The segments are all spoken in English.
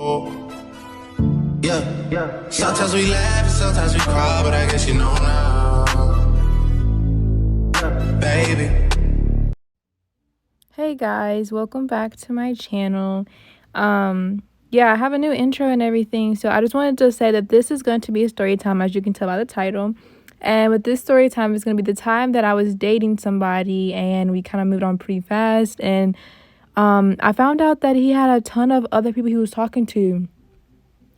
Yeah. Sometimes we laugh and sometimes we cry, but I guess you know now, baby. Hey guys, welcome back to my channel. Yeah, I have a new intro and everything, so I just wanted to say that this is going to be a story time, as you can tell by the title. And with this story time, it's going to be the time that I was dating somebody and we kind of moved on pretty fast, and I found out that he had a ton of other people he was talking to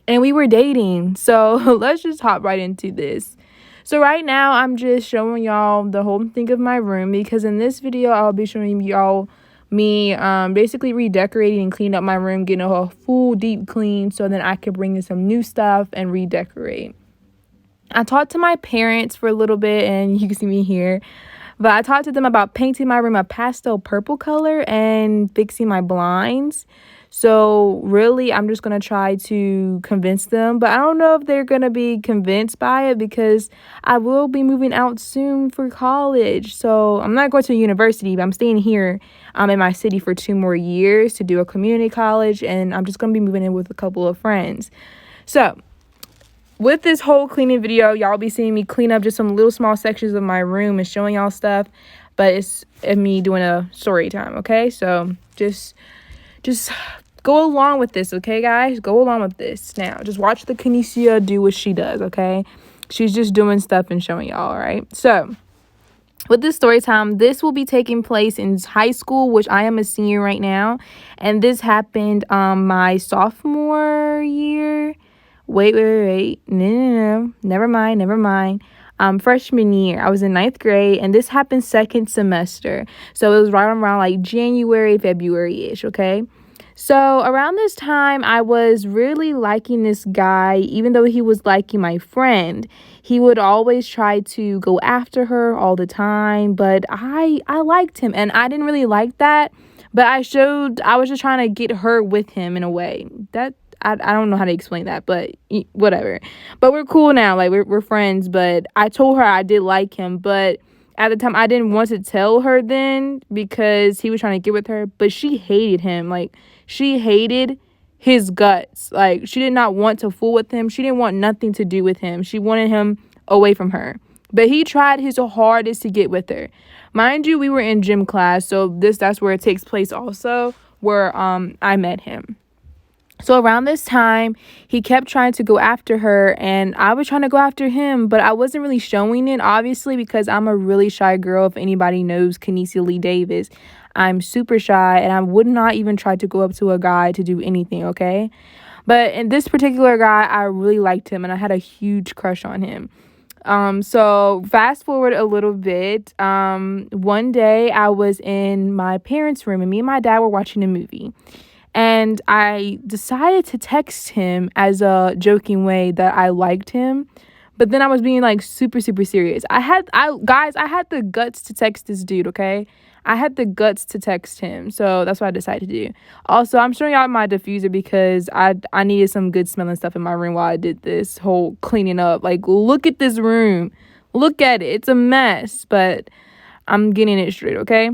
and we were dating. So let's just hop right into this. So right now I'm just showing y'all the whole thing of my room, because in this video I'll be showing y'all me basically redecorating and cleaning up my room, getting a full deep clean so then I could bring in some new stuff and redecorate. I talked to my parents for a little bit, and you can see me here, but I talked to them about painting my room a pastel purple color and fixing my blinds. So really, I'm just going to try to convince them, but I don't know if they're going to be convinced by it, because I will be moving out soon for college. So I'm not going to university, but I'm staying here in my city for 2 more years to do a community college, and I'm just going to be moving in with a couple of friends. So with this whole cleaning video, y'all be seeing me clean up just some little small sections of my room and showing y'all stuff, but it's me doing a story time, okay? So just go along with this, okay, guys? Go along with this. Now, just watch the Kinesia do what she does, okay? She's just doing stuff and showing y'all, all right? So with this story time, this will be taking place in high school, which I am a senior right now, and this happened my sophomore year. Wait. No. Never mind. Freshman year, I was in 9th grade, and this happened second semester. So it was right around like January, February-ish, okay? So around this time, I was really liking this guy, even though he was liking my friend. He would always try to go after her all the time, but I liked him, and I didn't really like that. But I was just trying to get her with him in a way. I don't know how to explain that, but whatever. But we're cool now. Like, we're friends. But I told her I did like him. But at the time, I didn't want to tell her then, because he was trying to get with her. But she hated him. Like, she hated his guts. Like, she did not want to fool with him. She didn't want nothing to do with him. She wanted him away from her. But he tried his hardest to get with her. Mind you, we were in gym class. So that's where it takes place also, where I met him. So around this time, he kept trying to go after her, and I was trying to go after him, but I wasn't really showing it, obviously, because I'm a really shy girl. If anybody knows Kinesia Lee Davis, I'm super shy, and I would not even try to go up to a guy to do anything, okay? But in this particular guy, I really liked him, and I had a huge crush on him. So fast forward a little bit. One day I was in my parents' room, and me and my dad were watching a movie. And I decided to text him as a joking way that I liked him. But then I was being like super, super serious. I had the guts to text this dude, okay? I had the guts to text him. So that's what I decided to do. Also, I'm showing y'all my diffuser because I needed some good smelling stuff in my room while I did this whole cleaning up. Like, look at this room. Look at it. It's a mess. But I'm getting it straight, okay?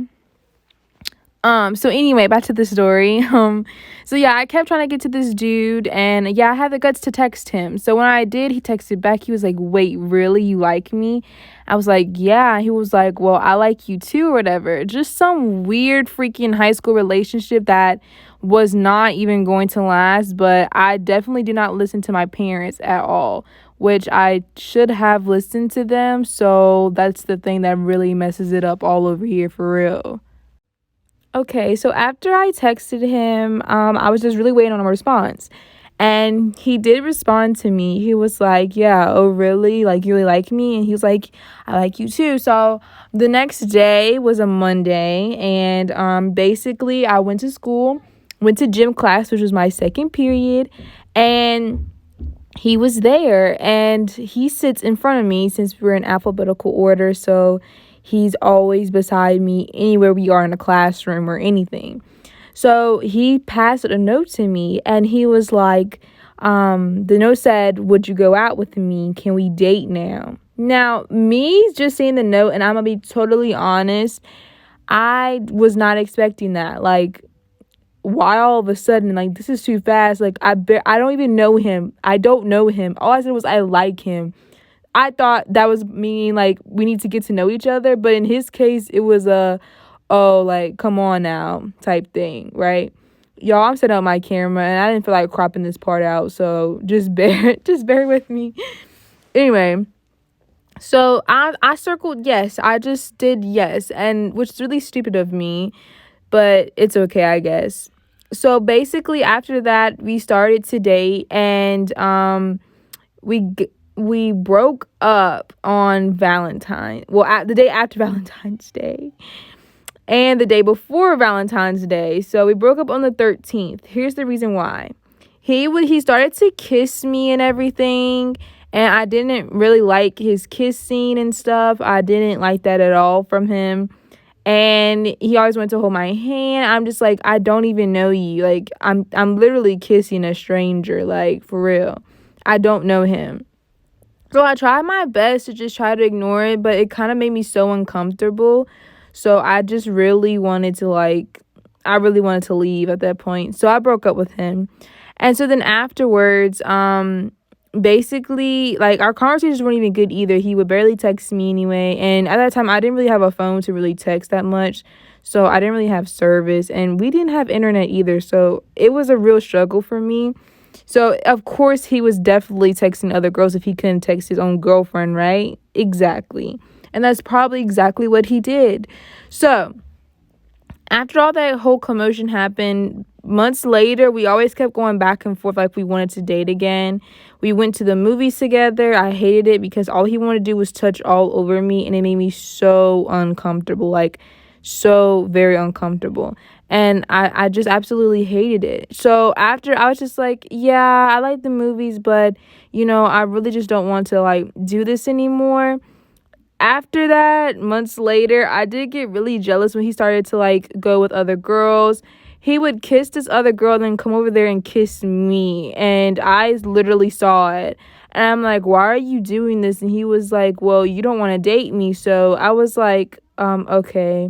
So anyway, back to the story. So yeah, I kept trying to get to this dude, and yeah, I had the guts to text him. So when I did, he texted back. He was like, "Wait, really? You like me?" I was like, "Yeah." He was like, "Well, I like you too," or whatever. Just some weird freaking high school relationship that was not even going to last, but I definitely did not listen to my parents at all, which I should have listened to them. So that's the thing that really messes it up all over here for real. Okay, so after I texted him, I was just really waiting on a response. And he did respond to me. He was like, "Yeah, oh really? Like, you really like me?" And he was like, "I like you too." So the next day was a Monday, and basically I went to school, went to gym class, which was my second period, and he was there, and he sits in front of me since we're in alphabetical order. So he's always beside me anywhere we are in a classroom or anything. So he passed a note to me, and he was like, the note said, "Would you go out with me? Can we date now?" Now, me just seeing the note, and I'm going to be totally honest, I was not expecting that. Like, why all of a sudden? Like, this is too fast. Like, I don't even know him. I don't know him. All I said was I like him. I thought that was meaning, like, we need to get to know each other. But in his case, it was oh, like, come on now type thing, right? Y'all, I'm setting up my camera, and I didn't feel like cropping this part out. So just bear with me. Anyway. So I circled yes. I just did yes, and which is really stupid of me, but it's okay, I guess. So basically, after that, we started to date, and we broke up on Valentine. Well, the day after Valentine's Day, and the day before Valentine's Day. So we broke up on the 13th. Here's the reason why. He started to kiss me and everything, and I didn't really like his kiss scene and stuff. I didn't like that at all from him. And he always went to hold my hand. I'm just like, I don't even know you. Like, I'm literally kissing a stranger, like, for real. I don't know him. So I tried my best to just try to ignore it, but it kind of made me so uncomfortable. So I just really wanted to, like, I really wanted to leave at that point. So I broke up with him. And so then afterwards, basically, like, our conversations weren't even good either. He would barely text me anyway. And at that time, I didn't really have a phone to really text that much. So I didn't really have service. And we didn't have internet either. So it was a real struggle for me. So, of course, he was definitely texting other girls if he couldn't text his own girlfriend, right? Exactly. And that's probably exactly what he did. So, after all that whole commotion happened, months later, we always kept going back and forth like we wanted to date again. We went to the movies together. I hated it because all he wanted to do was touch all over me, and it made me so uncomfortable, like so very uncomfortable. And I just absolutely hated it. So after, I was just like, yeah, I like the movies, but, I really just don't want to, like, do this anymore. After that, months later, I did get really jealous when he started to, like, go with other girls. He would kiss this other girl and then come over there and kiss me. And I literally saw it. And I'm like, why are you doing this? And he was like, well, you don't want to date me. So I was like, okay.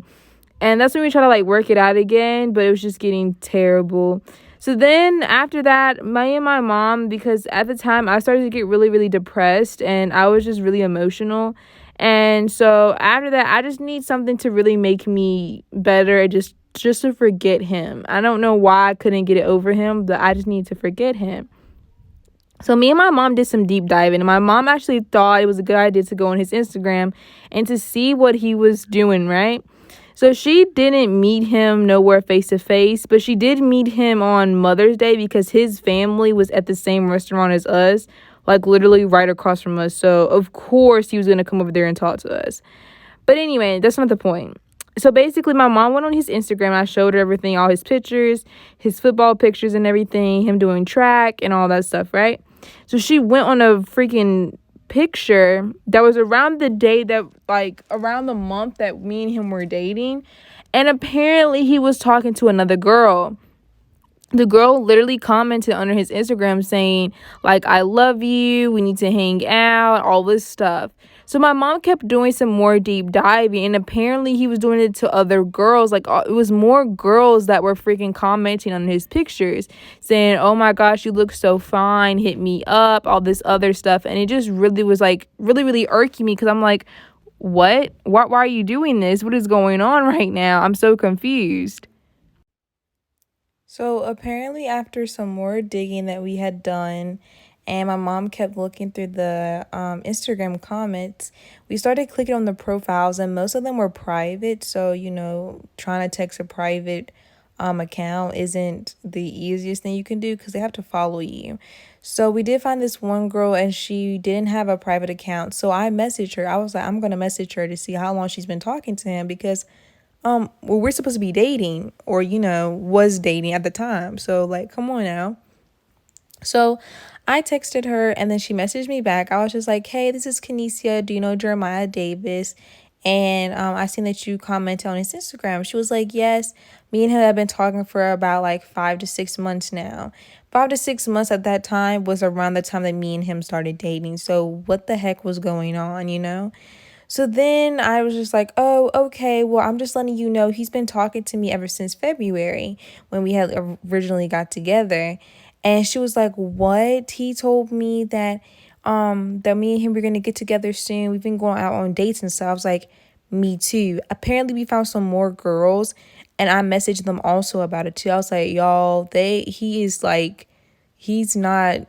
And that's when we try to, like, work it out again, but it was just getting terrible. So then after that, me and my mom, because at the time I started to get really, really depressed, and I was just really emotional. And so after that, I just need something to really make me better, just to forget him. I don't know why I couldn't get it over him, but I just need to forget him. So me and my mom did some deep diving, and my mom actually thought it was a good idea to go on his Instagram and to see what he was doing, right? So she didn't meet him nowhere face to face, but she did meet him on Mother's Day because his family was at the same restaurant as us, like literally right across from us. So of course he was going to come over there and talk to us. But anyway, that's not the point. So basically, my mom went on his Instagram. I showed her everything, all his pictures, his football pictures and everything, him doing track and all that stuff, right? So she went on a freaking picture that was around the day that, like, around the month that me and him were dating. And apparently he was talking to another girl. The girl literally commented under his Instagram saying, like, I love you, we need to hang out, all this stuff. So my mom kept doing some more deep diving, and apparently he was doing it to other girls. Like, it was more girls that were freaking commenting on his pictures, saying, oh my gosh, you look so fine, hit me up, all this other stuff. And it just really was, like, really, really irking me, because I'm like, what? Why are you doing this? What is going on right now? I'm so confused. So apparently after some more digging that we had done, and my mom kept looking through the Instagram comments, we started clicking on the profiles, and most of them were private. So, trying to text a private account isn't the easiest thing you can do because they have to follow you. So we did find this one girl, and she didn't have a private account. So I messaged her. I was like, I'm going to message her to see how long she's been talking to him, because well, we're supposed to be dating, or, was dating at the time. So, like, come on now. So I texted her, and then she messaged me back. I was just like, hey, this is Kenesia. Do you know Jeremiah Davis? And I seen that you commented on his Instagram. She was like, yes, me and him have been talking for about like 5 to 6 months now. 5 to 6 months at that time was around the time that me and him started dating. So what the heck was going on, So then I was just like, oh, okay, well, I'm just letting you know he's been talking to me ever since February when we had originally got together. And she was like, what? He told me that that me and him were gonna get together soon. We've been going out on dates and stuff. I was like, me too. Apparently we found some more girls and I messaged them also about it too. I was like, y'all, he is like, he's not,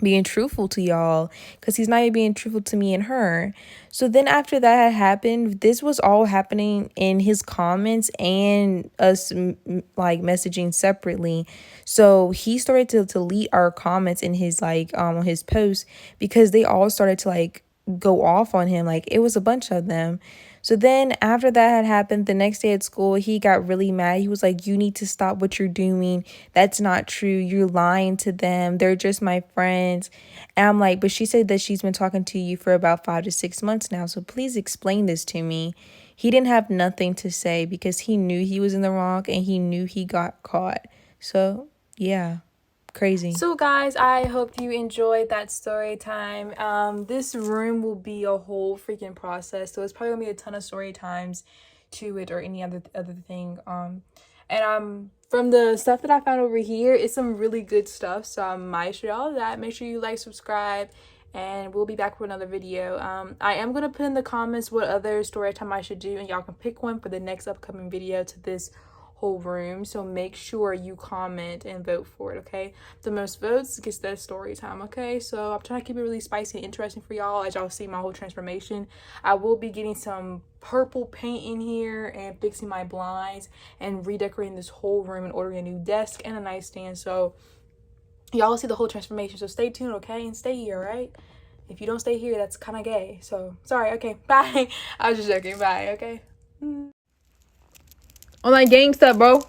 being truthful to y'all, because he's not even being truthful to me and her. So then after that had happened, this was all happening in his comments and us like messaging separately. So he started to delete our comments in his on his posts, because they all started to like go off on him. Like, it was a bunch of them. So then after that had happened, the next day at school, he got really mad. He was like, you need to stop what you're doing. That's not true. You're lying to them. They're just my friends. And I'm like, but she said that she's been talking to you for about 5 to 6 months now. So please explain this to me. He didn't have nothing to say because he knew he was in the wrong and he knew he got caught. So yeah. Crazy. So guys, I hope you enjoyed that story time. This room will be a whole freaking process, so it's probably gonna be a ton of story times to it or any other thing. And from the stuff that I found over here, it's some really good stuff, so I might show y'all that. Make sure you like, subscribe, and we'll be back for another video. I am gonna put in the comments what other story time I should do, and y'all can pick one for the next upcoming video to this whole room. So make sure you comment and vote for it, okay? The most votes gets that story time, okay? So I'm trying to keep it really spicy and interesting for y'all as y'all see my whole transformation. I will be getting some purple paint in here and fixing my blinds and redecorating this whole room and ordering a new desk and a nightstand. So y'all see the whole transformation. So stay tuned, okay? And stay here, right? If you don't stay here, that's kind of gay. So sorry, okay, bye. I was just joking, bye, okay? On that gang stuff, bro.